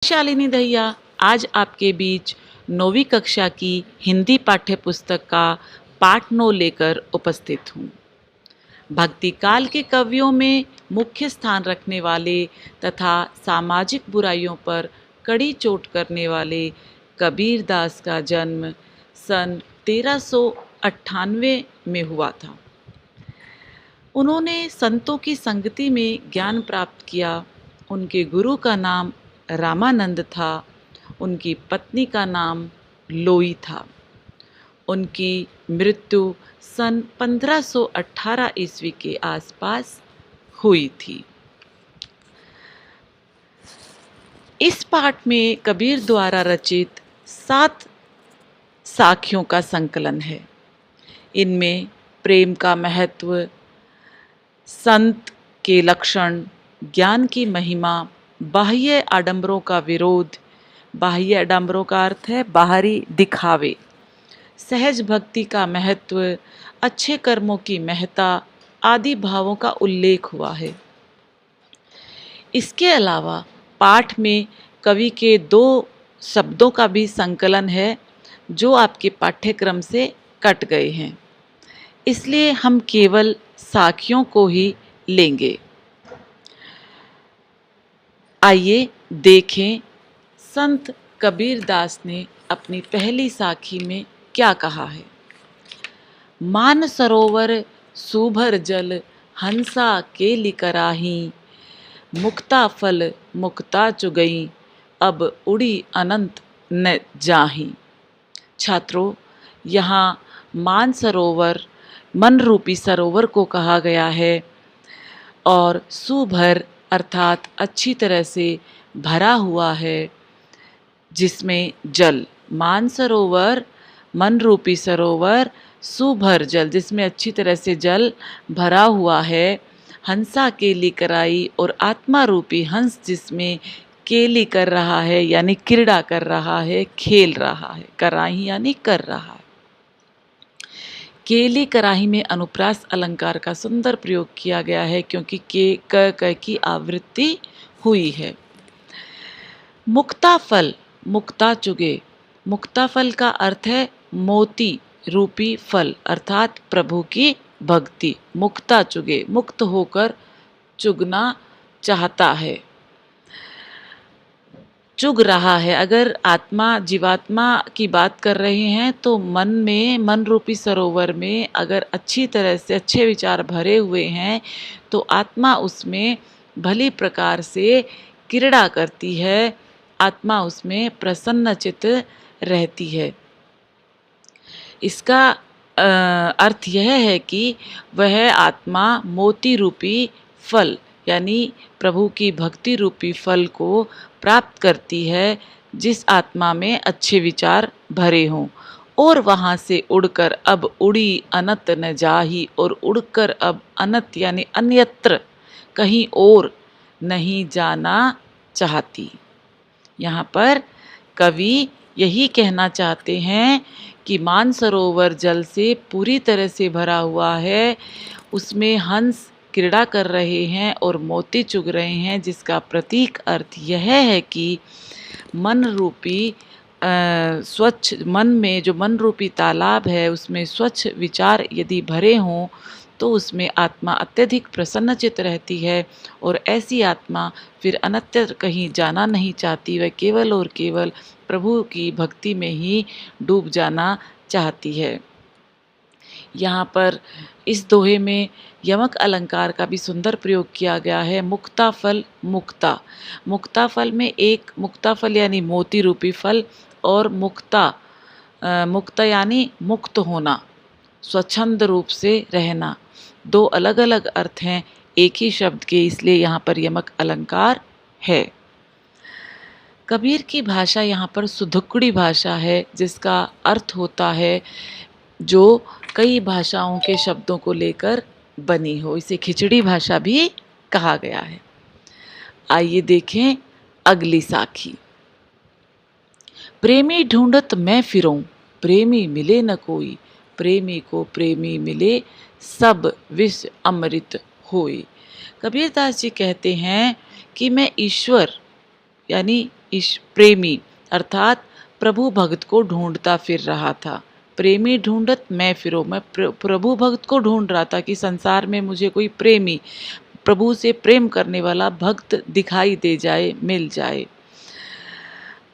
शालिनी दहिया आज आपके बीच 9वीं कक्षा की हिंदी पाठ्य पुस्तक का पाठ 9 लेकर उपस्थित हूँ। भक्ति काल के कवियों में मुख्य स्थान रखने वाले तथा सामाजिक बुराइयों पर कड़ी चोट करने वाले कबीर दास का जन्म सन 1398 में हुआ था। उन्होंने संतों की संगति में ज्ञान प्राप्त किया। उनके गुरु का नाम रामानंद था। उनकी पत्नी का नाम लोई था। उनकी मृत्यु सन 1518 ईस्वी के आसपास हुई थी। इस पाठ में कबीर द्वारा रचित 7 साखियों का संकलन है। इनमें प्रेम का महत्व, संत के लक्षण, ज्ञान की महिमा, बाह्य आडंबरों का विरोध, बाह्य आडंबरों का अर्थ है बाहरी दिखावे, सहज भक्ति का महत्व, अच्छे कर्मों की महत्ता आदि भावों का उल्लेख हुआ है। इसके अलावा पाठ में कवि के 2 शब्दों का भी संकलन है जो आपके पाठ्यक्रम से कट गए हैं, इसलिए हम केवल साखियों को ही लेंगे। आइए देखें संत कबीर दास ने अपनी पहली साखी में क्या कहा है। मान सरोवर सुभर जल हंसा केली कराही, मुक्ता फल मुक्ता चुगई अब उड़ी अनंत न जाही। छात्रों, यहाँ मान सरोवर मन रूपी सरोवर को कहा गया है और सुभर अर्थात अच्छी तरह से भरा हुआ है, जिसमें जल, मान सरोवर मन रूपी सरोवर, सुभर जल जिसमें अच्छी तरह से जल भरा हुआ है, हंसा केली कराई और आत्मा रूपी हंस जिसमें केली कर रहा है यानी क्रीड़ा कर रहा है, खेल रहा है, कराही यानी कर रहा है। केली कराही में अनुप्रास अलंकार का सुंदर प्रयोग किया गया है क्योंकि के क की आवृत्ति हुई है। मुक्ता फल मुक्ता चुगे, मुक्ता फल का अर्थ है मोती रूपी फल अर्थात प्रभु की भक्ति। मुक्ता चुगे, मुक्त होकर चुगना चाहता है, चुग रहा है। अगर आत्मा जीवात्मा की बात कर रहे हैं तो मन में, मन रूपी सरोवर में अगर अच्छी तरह से अच्छे विचार भरे हुए हैं तो आत्मा उसमें भली प्रकार से क्रीड़ा करती है, आत्मा उसमें प्रसन्नचित्त रहती है। इसका अर्थ यह है कि वह आत्मा मोती रूपी फल यानी प्रभु की भक्ति रूपी फल को प्राप्त करती है जिस आत्मा में अच्छे विचार भरे हों, और वहाँ से उड़कर अब उड़ी अनत न जाही, और उड़कर अब अनत यानी अन्यत्र कहीं और नहीं जाना चाहती। यहाँ पर कवि यही कहना चाहते हैं कि मानसरोवर जल से पूरी तरह से भरा हुआ है, उसमें हंस क्रीड़ा कर रहे हैं और मोती चुग रहे हैं, जिसका प्रतीक अर्थ यह है कि मन रूपी स्वच्छ मन में जो मन रूपी तालाब है उसमें स्वच्छ विचार यदि भरे हों तो उसमें आत्मा अत्यधिक प्रसन्नचित रहती है, और ऐसी आत्मा फिर अन्यत्र कहीं जाना नहीं चाहती, वह केवल और केवल प्रभु की भक्ति में ही डूब जाना चाहती है। यहाँ पर इस दोहे में यमक अलंकार का भी सुंदर प्रयोग किया गया है। मुक्ता फल मुक्ता, मुक्ता फल में एक मुक्ता फल यानी मोती रूपी फल और मुक्ता मुक्ता यानी मुक्त होना, स्वच्छंद रूप से रहना, 2 अलग अलग अर्थ हैं एक ही शब्द के, इसलिए यहाँ पर यमक अलंकार है। कबीर की भाषा यहाँ पर सुधुकड़ी भाषा है जिसका अर्थ होता है जो कई भाषाओं के शब्दों को लेकर बनी हो, इसे खिचड़ी भाषा भी कहा गया है। आइए देखें अगली साखी। प्रेमी ढूंढत मैं फिरूं, प्रेमी मिले न कोई, प्रेमी को प्रेमी मिले सब विष अमृत होई। कबीरदास जी कहते हैं कि मैं ईश्वर यानी प्रेमी अर्थात प्रभु भक्त को ढूंढता फिर रहा था। प्रेमी ढूंढत मैं फिरो, मैं प्रभु भक्त को ढूंढ रहा था कि संसार में मुझे कोई प्रेमी, प्रभु से प्रेम करने वाला भक्त दिखाई दे जाए, मिल जाए।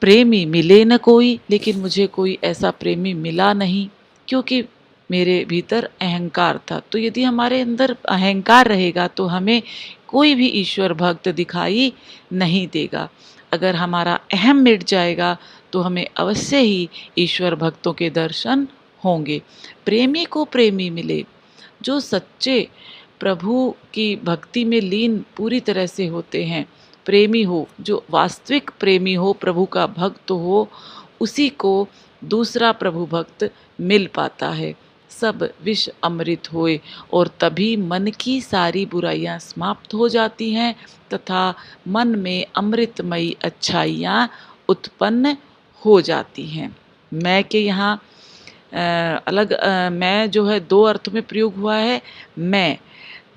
प्रेमी मिले न कोई, लेकिन मुझे कोई ऐसा प्रेमी मिला नहीं, क्योंकि मेरे भीतर अहंकार था। तो यदि हमारे अंदर अहंकार रहेगा तो हमें कोई भी ईश्वर भक्त दिखाई नहीं देगा। अगर हमारा अहम मिट जाएगा तो हमें अवश्य ही ईश्वर भक्तों के दर्शन होंगे। प्रेमी को प्रेमी मिले, जो सच्चे प्रभु की भक्ति में लीन पूरी तरह से होते हैं, प्रेमी हो, जो वास्तविक प्रेमी हो, प्रभु का भक्त हो, उसी को दूसरा प्रभु भक्त मिल पाता है। सब विष अमृत होए, और तभी मन की सारी बुराइयां समाप्त हो जाती हैं तथा मन में अमृतमयी अच्छाइयाँ उत्पन्न हो जाती हैं। मैं के यहाँ मैं जो है दो अर्थों में प्रयोग हुआ है। मैं,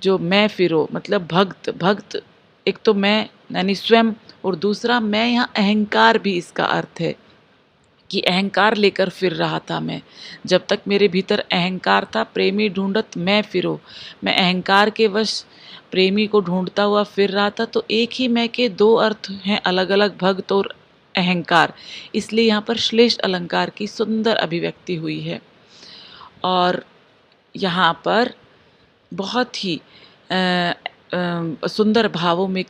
जो मैं फिरो मतलब भक्त, भक्त एक तो मैं यानी स्वयं, और दूसरा मैं यहाँ अहंकार भी इसका अर्थ है कि अहंकार लेकर फिर रहा था मैं। जब तक मेरे भीतर अहंकार था, प्रेमी ढूंढत मैं फिरो, मैं अहंकार के वश प्रेमी को ढूंढता हुआ फिर रहा था। तो एक ही मैं के दो अर्थ हैं अलग अलग, भक्त और अहंकार। इसलिए यहाँ पर श्लेष अलंकार की सुंदर अभिव्यक्ति हुई है। और यहाँ पर बहुत ही सुंदर भावों में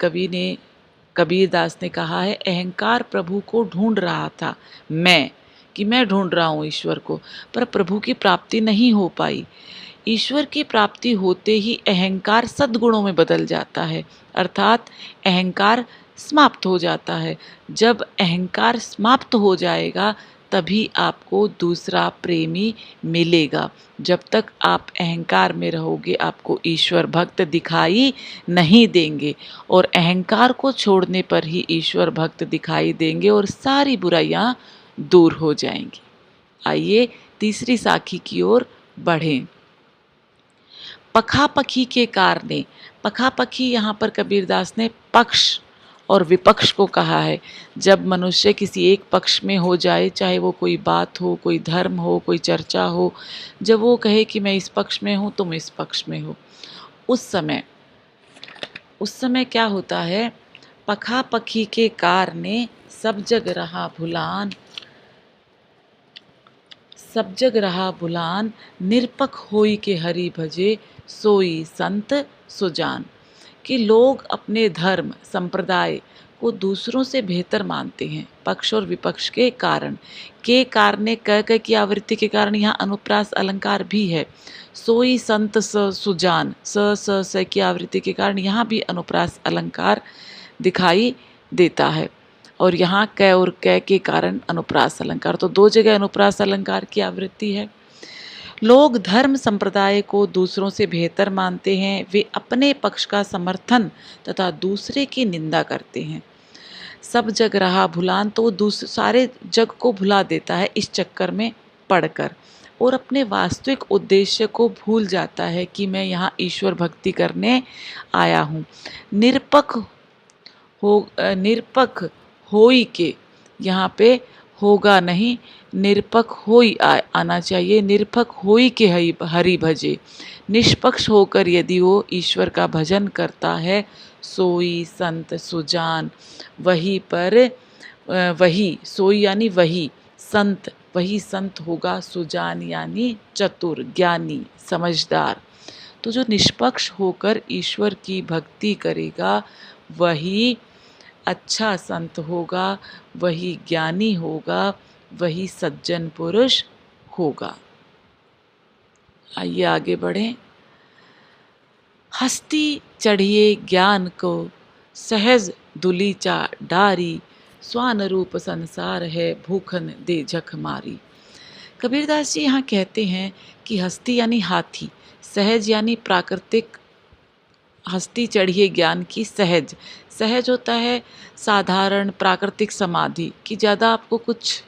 कबीरदास ने कहा है, अहंकार प्रभु को ढूंढ रहा था, मैं ढूंढ रहा हूँ ईश्वर को, पर प्रभु की प्राप्ति नहीं हो पाई। ईश्वर की प्राप्ति होते ही अहंकार सद्गुणों में बदल जाता है, अर्थात अहंकार समाप्त हो जाता है। जब अहंकार समाप्त हो जाएगा तभी आपको दूसरा प्रेमी मिलेगा। जब तक आप अहंकार में रहोगे आपको ईश्वर भक्त दिखाई नहीं देंगे, और अहंकार को छोड़ने पर ही ईश्वर भक्त दिखाई देंगे और सारी बुराइयां दूर हो जाएंगी। आइए तीसरी साखी की ओर बढ़ें। पखापखी के कारणे, पखापखी यहाँ पर कबीरदास ने पक्ष और विपक्ष को कहा है। जब मनुष्य किसी एक पक्ष में हो जाए, चाहे वो कोई बात हो, कोई धर्म हो, कोई चर्चा हो, जब वो कहे कि मैं इस पक्ष में हूँ, तुम इस पक्ष में हो, उस समय क्या होता है, पखापखी के कारणे सब जग रहा भुलान, सब जग रहा भुलान, निरपक होई के हरि भजे, सोई संत सुजान। कि लोग अपने धर्म संप्रदाय को दूसरों से बेहतर मानते हैं, पक्ष और विपक्ष के कारण। के कारणे क की आवृत्ति के कारण यहाँ अनुप्रास अलंकार भी है। सोई संत सुजान, स की आवृत्ति के कारण यहाँ भी अनुप्रास अलंकार दिखाई देता है। और यहाँ क और क के कारण अनुप्रास अलंकार, तो दो जगह अनुप्रास अलंकार की आवृत्ति है। लोग धर्म संप्रदाय को दूसरों से बेहतर मानते हैं, वे अपने पक्ष का समर्थन तथा दूसरे की निंदा करते हैं। सब जग रहा भुलान, तो वो सारे जग को भुला देता है इस चक्कर में पड़कर, और अपने वास्तविक उद्देश्य को भूल जाता है कि मैं यहाँ ईश्वर भक्ति करने आया हूँ। निरपक होई के, यहाँ पे होगा नहीं, निरपक होई आना चाहिए। निरपक होई के हरि भजे, निष्पक्ष होकर यदि वो ईश्वर का भजन करता है, सोई संत सुजान, वही सोई यानी वही संत, वही संत होगा, सुजान यानी चतुर, ज्ञानी, समझदार। तो जो निष्पक्ष होकर ईश्वर की भक्ति करेगा वही अच्छा संत होगा, वही ज्ञानी होगा, वही सज्जन पुरुष होगा। आइए आगे बढ़ें। हस्ती चढ़िए ज्ञान को, सहज दुलीचा डारी, स्वान रूप संसार है, भूखन दे झक मारी। कबीरदास जी यहाँ कहते हैं कि हस्ती यानी हाथी, सहज यानी प्राकृतिक, हस्ती चढ़िए ज्ञान की सहज, सहज होता है साधारण प्राकृतिक समाधि की, ज़्यादा आपको कुछ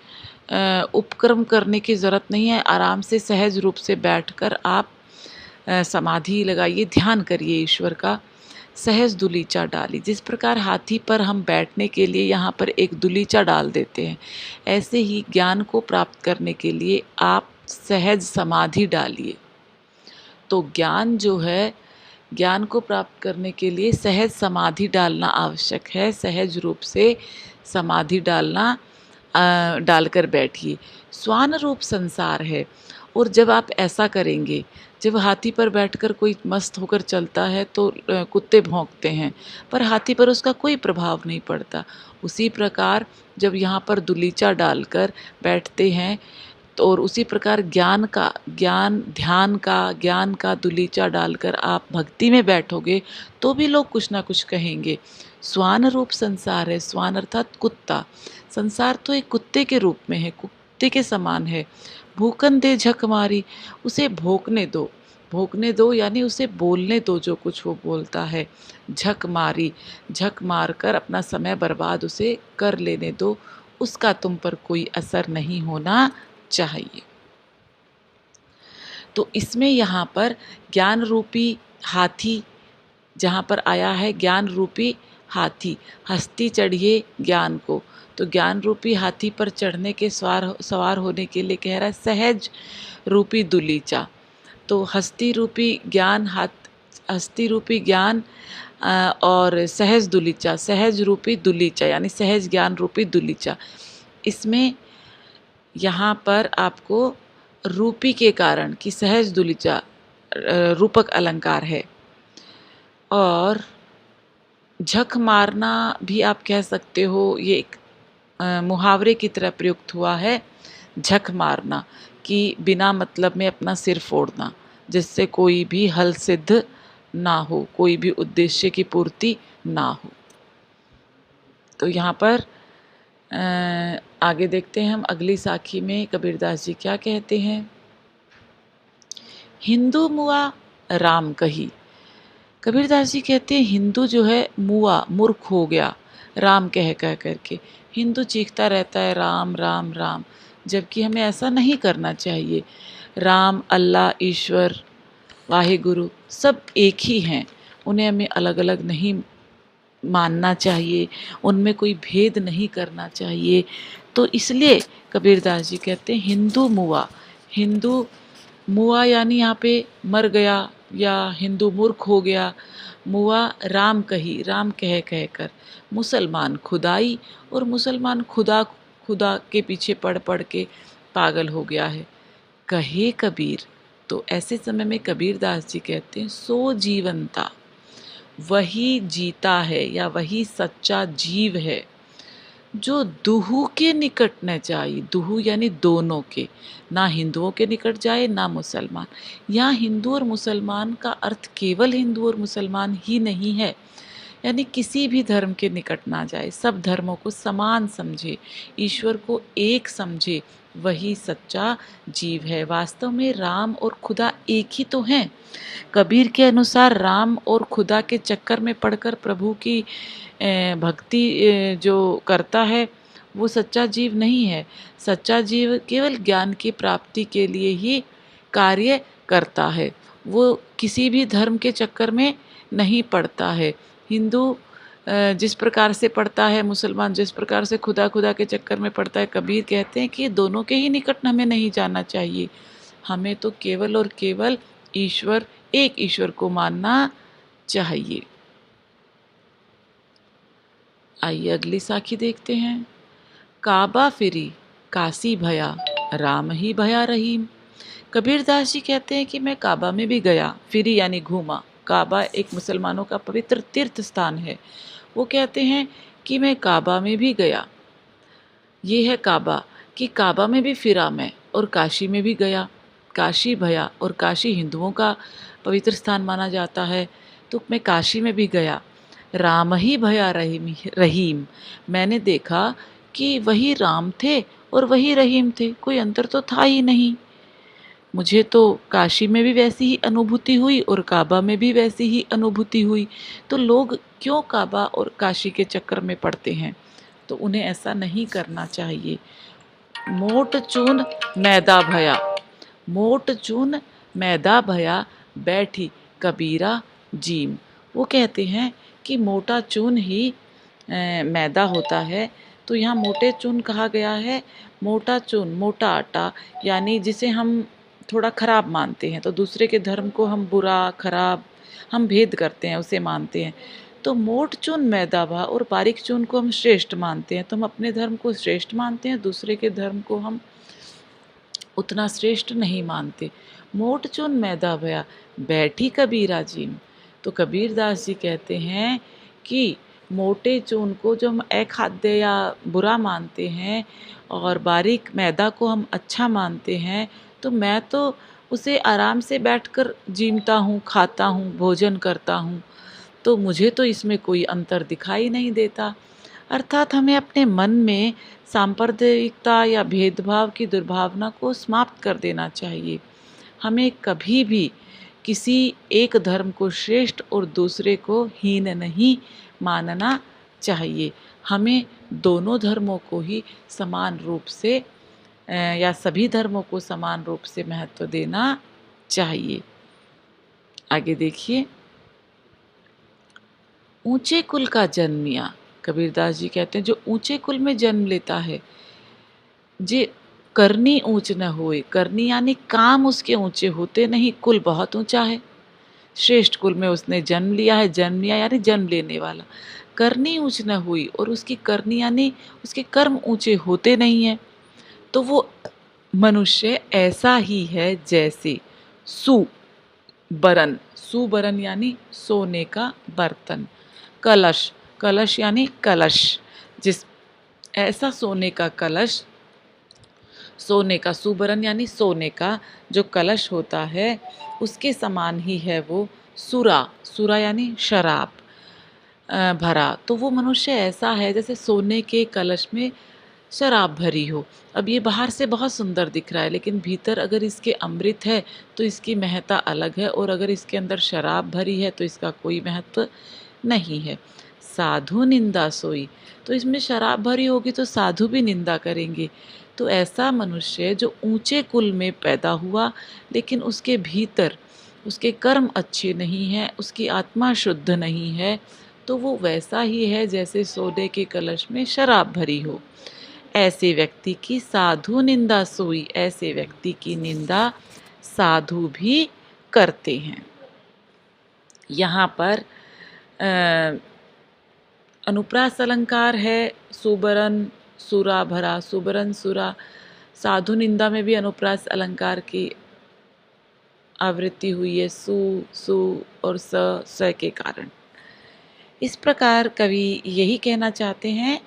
उपक्रम करने की ज़रूरत नहीं है। आराम से सहज रूप से बैठकर आप समाधि लगाइए, ध्यान करिए ईश्वर का। सहज दुलीचा डाली। जिस प्रकार हाथी पर हम बैठने के लिए यहाँ पर एक दुलीचा डाल देते हैं, ऐसे ही ज्ञान को प्राप्त करने के लिए आप सहज समाधि डालिए। तो ज्ञान जो है, ज्ञान को प्राप्त करने के लिए सहज समाधि डालना आवश्यक है। सहज रूप से समाधि डालकर बैठिए। स्वान रूप संसार है, और जब आप ऐसा करेंगे, जब हाथी पर बैठकर कोई मस्त होकर चलता है तो कुत्ते भौंकते हैं, पर हाथी पर उसका कोई प्रभाव नहीं पड़ता। उसी प्रकार जब यहाँ पर दुलीचा डालकर बैठते हैं, तो और उसी प्रकार ज्ञान का दुलीचा डालकर आप भक्ति में बैठोगे तो भी लोग कुछ ना कुछ कहेंगे। स्वान रूप संसार है, स्वान अर्थात कुत्ता। संसार तो एक कुत्ते के रूप में है, कुत्ते के समान है। भूकन दे झक मारी, उसे भोंकने दो यानी उसे बोलने दो जो कुछ वो बोलता है। झक मारी, झक मारकर अपना समय बर्बाद उसे कर लेने दो, उसका तुम पर कोई असर नहीं होना चाहिए। तो इसमें यहाँ पर ज्ञान रूपी हाथी जहाँ पर आया है, ज्ञान रूपी हाथी, हस्ती चढ़िए ज्ञान को, तो ज्ञान रूपी हाथी पर चढ़ने के सवार होने के लिए कह रहा है सहज रूपी दुलीचा। तो हस्ती रूपी ज्ञान और सहज दुलीचा, सहज रूपी दुलीचा यानी सहज ज्ञान रूपी दुलीचा। इसमें यहाँ पर आपको रूपी के कारण कि सहज दुलीचा रूपक अलंकार है, और झक मारना भी आप कह सकते हो, ये एक मुहावरे की तरह प्रयुक्त हुआ है। झक मारना कि बिना मतलब में अपना सिर फोड़ना, जिससे कोई भी हल सिद्ध ना हो, कोई भी उद्देश्य की पूर्ति ना हो। तो यहाँ पर आगे देखते हैं हम अगली साखी में कबीरदास जी क्या कहते हैं। हिंदू मुआ राम कही। कबीरदास जी कहते हैं हिंदू जो है मुआ, मूर्ख हो गया, राम कह करके। हिंदू चीखता रहता है राम राम राम, जबकि हमें ऐसा नहीं करना चाहिए। राम, अल्लाह, ईश्वर, वाहिगुरु सब एक ही हैं, उन्हें हमें अलग अलग नहीं मानना चाहिए, उनमें कोई भेद नहीं करना चाहिए। तो इसलिए कबीरदास जी कहते हैं हिंदू मुआ। हिंदू मुआ यानी यहाँ पे मर गया या हिंदू मूर्ख हो गया। मुआ राम कही, राम कह कर। मुसलमान खुदाई, और मुसलमान खुदा खुदा के पीछे पढ़ के पागल हो गया है। कहे कबीर, तो ऐसे समय में कबीरदास जी कहते हैं सो जीवंता, वही जीता है या वही सच्चा जीव है जो दुहू के निकट न जाए। दुहू यानी दोनों के, ना हिंदुओं के निकट जाए ना मुसलमान। यहाँ हिंदू और मुसलमान का अर्थ केवल हिंदू और मुसलमान ही नहीं है, यानी किसी भी धर्म के निकट ना जाए, सब धर्मों को समान समझे, ईश्वर को एक समझे, वही सच्चा जीव है। वास्तव में राम और खुदा एक ही तो हैं। कबीर के अनुसार राम और खुदा के चक्कर में पड़कर प्रभु की भक्ति जो करता है वो सच्चा जीव नहीं है। सच्चा जीव केवल ज्ञान की प्राप्ति के लिए ही कार्य करता है, वो किसी भी धर्म के चक्कर में नहीं पड़ता है। हिंदू जिस प्रकार से पड़ता है, मुसलमान जिस प्रकार से खुदा खुदा के चक्कर में पड़ता है, कबीर कहते हैं कि दोनों के ही निकट हमें नहीं जाना चाहिए। हमें तो केवल और केवल ईश्वर, एक ईश्वर को मानना चाहिए। आइए अगली साखी देखते हैं। काबा फिरी काशी भया, राम ही भया रहीम। कबीरदास जी कहते हैं कि मैं काबा में भी गया, फिरी यानी घूमा। काबा एक मुसलमानों का पवित्र तीर्थ स्थान है। वो कहते हैं कि मैं काबा में भी गया, ये है काबा, कि काबा में भी फिरा मैं, और काशी में भी गया। काशी भया, और काशी हिंदुओं का पवित्र स्थान माना जाता है, तो मैं काशी में भी गया। राम ही भया रहीम, मैंने देखा कि वही राम थे और वही रहीम थे, कोई अंतर तो था ही नहीं। मुझे तो काशी में भी वैसी ही अनुभूति हुई और काबा में भी वैसी ही अनुभूति हुई। तो लोग क्यों काबा और काशी के चक्कर में पड़ते हैं? तो उन्हें ऐसा नहीं करना चाहिए। मोट चून मैदा भया, मोट चून मैदा भया, बैठी कबीरा जीम। वो कहते हैं कि मोटा चून ही मैदा होता है। तो यहाँ मोटे चून कहा गया है। मोटा चून, मोटा आटा, यानी जिसे हम थोड़ा खराब मानते हैं, तो दूसरे के धर्म को हम बुरा, खराब, हम भेद करते हैं, उसे मानते हैं। तो मोट चून मैदा भा और बारीक चून को हम श्रेष्ठ मानते हैं। तो हम अपने धर्म को श्रेष्ठ मानते हैं, दूसरे के धर्म को हम उतना श्रेष्ठ नहीं मानते। मोट चून मैदा भया बैठी कबीरा जीम। तो कबीरदास जी कहते हैं कि मोटे चून को जो हम अखाद्य या बुरा मानते हैं और बारीक मैदा को हम अच्छा मानते हैं, तो मैं तो उसे आराम से बैठकर जीमता हूँ, खाता हूँ, भोजन करता हूँ, तो मुझे तो इसमें कोई अंतर दिखाई नहीं देता। अर्थात हमें अपने मन में सांप्रदायिकता या भेदभाव की दुर्भावना को समाप्त कर देना चाहिए। हमें कभी भी किसी एक धर्म को श्रेष्ठ और दूसरे को हीन नहीं मानना चाहिए। हमें दोनों धर्मों को ही समान रूप से या सभी धर्मों को समान रूप से महत्व देना चाहिए। आगे देखिए, ऊंचे कुल का जन्मिया। कबीरदास जी कहते हैं जो ऊंचे कुल में जन्म लेता है, जे करनी ऊंच न होए। करनी यानी काम उसके ऊंचे होते नहीं, कुल बहुत ऊंचा है, श्रेष्ठ कुल में उसने जन्म लिया है। जन्म लिया यानी जन्म लेने वाला। करनी ऊंच न हुई, और उसकी करनी यानी उसके कर्म ऊंचे होते नहीं हैं। तो वो मनुष्य ऐसा ही है जैसे सुबरन। सुबरन यानी सोने का बर्तन। कलश, कलश यानी कलश, जिस ऐसा सोने का कलश, सोने का, सुबरन यानी सोने का जो कलश होता है, उसके समान ही है वो सुरा। सुरा यानी शराब भरा। तो वो मनुष्य ऐसा है जैसे सोने के कलश में शराब भरी हो। अब ये बाहर से बहुत सुंदर दिख रहा है, लेकिन भीतर अगर इसके अमृत है तो इसकी महत्ता अलग है, और अगर इसके अंदर शराब भरी है तो इसका कोई महत्व नहीं है। साधु निंदा सोई, तो इसमें शराब भरी होगी तो साधु भी निंदा करेंगे। तो ऐसा मनुष्य जो ऊंचे कुल में पैदा हुआ, लेकिन उसके भीतर उसके कर्म अच्छे नहीं हैं, उसकी आत्मा शुद्ध नहीं है, तो वो वैसा ही है जैसे सोने के कलश में शराब भरी हो। ऐसे व्यक्ति की साधु निंदा सोई। ऐसे व्यक्ति की निंदा साधु भी करते हैं। यहाँ पर अनुप्रास अलंकार है, सुबरन सुरा भरा, सुबरन सुरा। साधु निंदा में भी अनुप्रास अलंकार की आवृत्ति हुई है, सु, सु और स के कारण। इस प्रकार कवि यही कहना चाहते हैं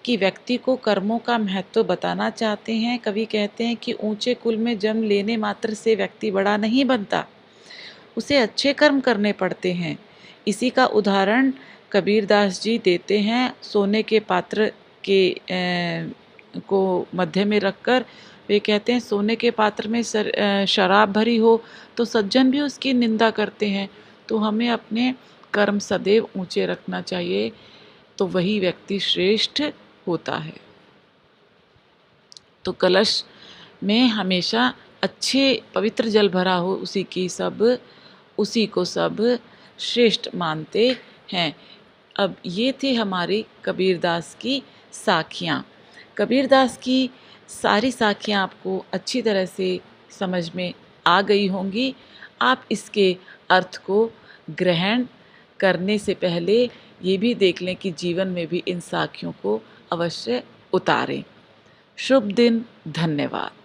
कि व्यक्ति को कर्मों का महत्व बताना चाहते हैं। कवि कहते हैं कि ऊंचे कुल में जन्म लेने मात्र से व्यक्ति बड़ा नहीं बनता, उसे अच्छे कर्म करने पड़ते हैं। इसी का उदाहरण कबीरदास जी देते हैं। सोने के पात्र के को मध्य में रखकर वे कहते हैं सोने के पात्र में शराब भरी हो तो सज्जन भी उसकी निंदा करते हैं। तो हमें अपने कर्म सदैव ऊंचे रखना चाहिए, तो वही व्यक्ति श्रेष्ठ होता है। तो कलश में हमेशा अच्छे पवित्र जल भरा हो, उसी को सब श्रेष्ठ मानते हैं। अब ये थे हमारी कबीरदास की साखियाँ। कबीरदास की सारी साखियाँ आपको अच्छी तरह से समझ में आ गई होंगी। आप इसके अर्थ को ग्रहण करने से पहले ये भी देख लें कि जीवन में भी इन साखियों को अवश्य उतारें। शुभ दिन। धन्यवाद।